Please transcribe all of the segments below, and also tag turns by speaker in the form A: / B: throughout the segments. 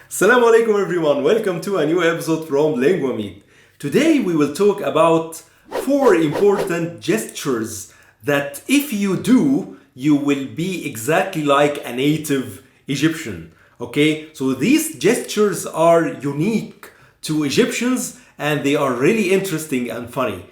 A: Assalamu alaikum everyone, welcome to a new episode from Linguamid. Today we will talk about 4 important gestures that if you do, you will be exactly like a native Egyptian. Okay, so these gestures are unique to Egyptians and they are really interesting and funny.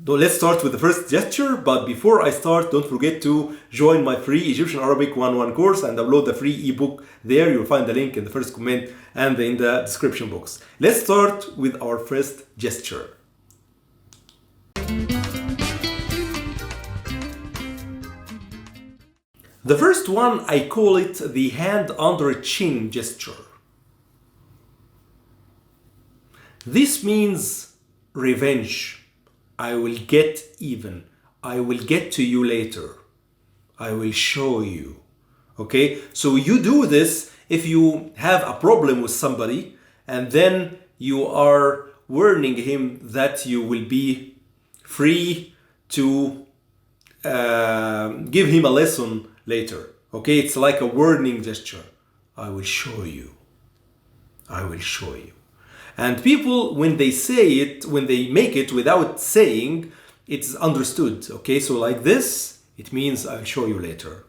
A: So let's start with the first gesture, but before I start, don't forget to join my free Egyptian Arabic 101 course and download the free ebook there. You'll find the link in the first comment and in the description box. Let's start with our first gesture. The first one, I call it the hand under chin gesture. This means revenge. I will get even. I will get to you later. I will show you. Okay? So you do this if you have a problem with somebody and then you are warning him that you will be free to give him a lesson later. Okay? It's like a warning gesture. I will show you. I will show you. And people, when they say it, when they make it without saying, it's understood. Okay, so like this, it means I'll show you later.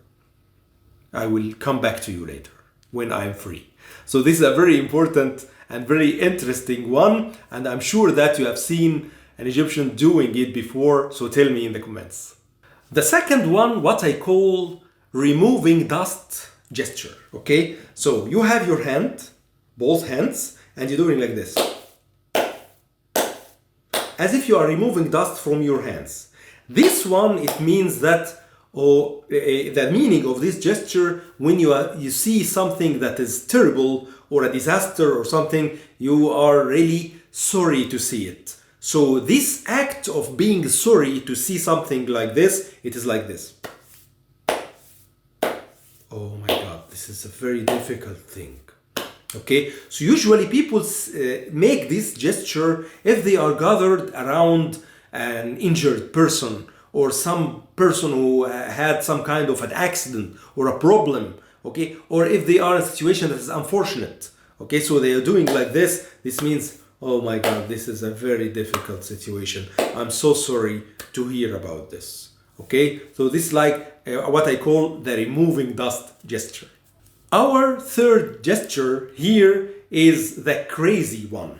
A: I will come back to you later when I'm free. So this is a very important and very interesting one. And I'm sure that you have seen an Egyptian doing it before. So tell me in the comments. The second one, what I call removing dust gesture. Okay, so you have your hand, both hands, and you're doing like this. As if you are removing dust from your hands. This one, it means that, the meaning of this gesture, when you see something that is terrible or a disaster or something, you are really sorry to see it. So this act of being sorry to see something like this, it is like this. Oh my God, this is a very difficult thing. Okay, so usually people make this gesture if they are gathered around an injured person or some person who had some kind of an accident or a problem, okay, or if they are in a situation that is unfortunate. Okay, so they are doing like this. This means, oh my God, this is a very difficult situation. I'm so sorry to hear about this. Okay, so this is like what I call the removing dust gesture. Our third gesture here is the crazy one.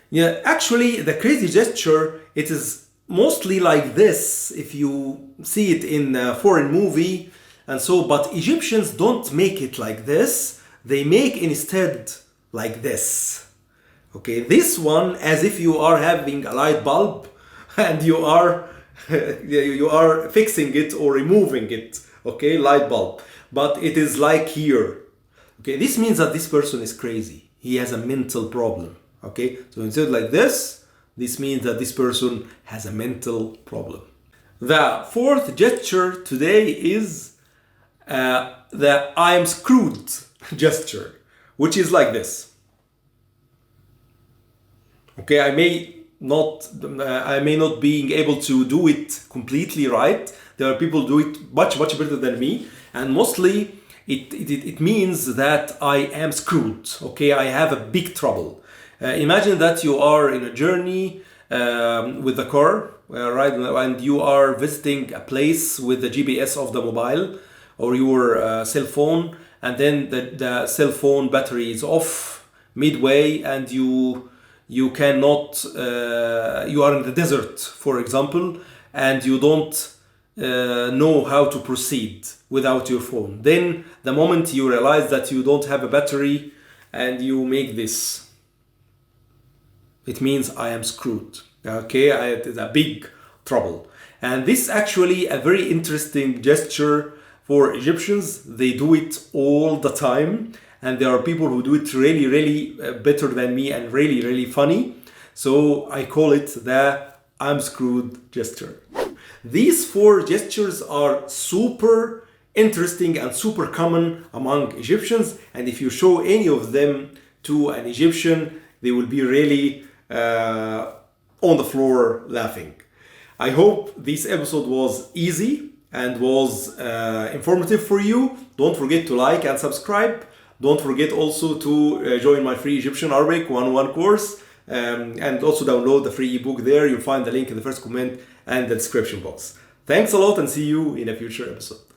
A: Yeah, actually, the crazy gesture, it is mostly like this if you see it in a foreign movie and so, but Egyptians don't make it like this. They make instead like this. Okay, this one as if you are having a light bulb and you are fixing it or removing it. Okay, light bulb. But it is like here. Okay, this means that this person is crazy. He has a mental problem. Okay, so instead like this means that this person has a mental problem. The fourth gesture today is the I am screwed gesture, which is like this. Okay, I may not being able to do it completely right. There are people who do it much better than me, and mostly it means that I am screwed. Okay, I have a big trouble. Imagine that you are in a journey with the car, right, and you are visiting a place with the GPS of the mobile or your cell phone, and then the cell phone battery is off midway, and you cannot. You are in the desert, for example, and you don't know how to proceed without your phone. Then the moment you realize that you don't have a battery and you make this, it means I am screwed. Okay, it's a big trouble. And this is actually a very interesting gesture for Egyptians. They do it all the time, and there are people who do it really better than me and really funny. So I call it the I'm screwed gesture. These 4 gestures are super interesting and super common among Egyptians, and if you show any of them to an Egyptian, they will be really on the floor laughing. I hope this episode was easy and was informative for you. Don't forget to like and subscribe. Don't forget also to join my free Egyptian Arabic 101 course, and also download the free ebook there. You'll find the link in the first comment and the description box. Thanks a lot, and see you in a future episode.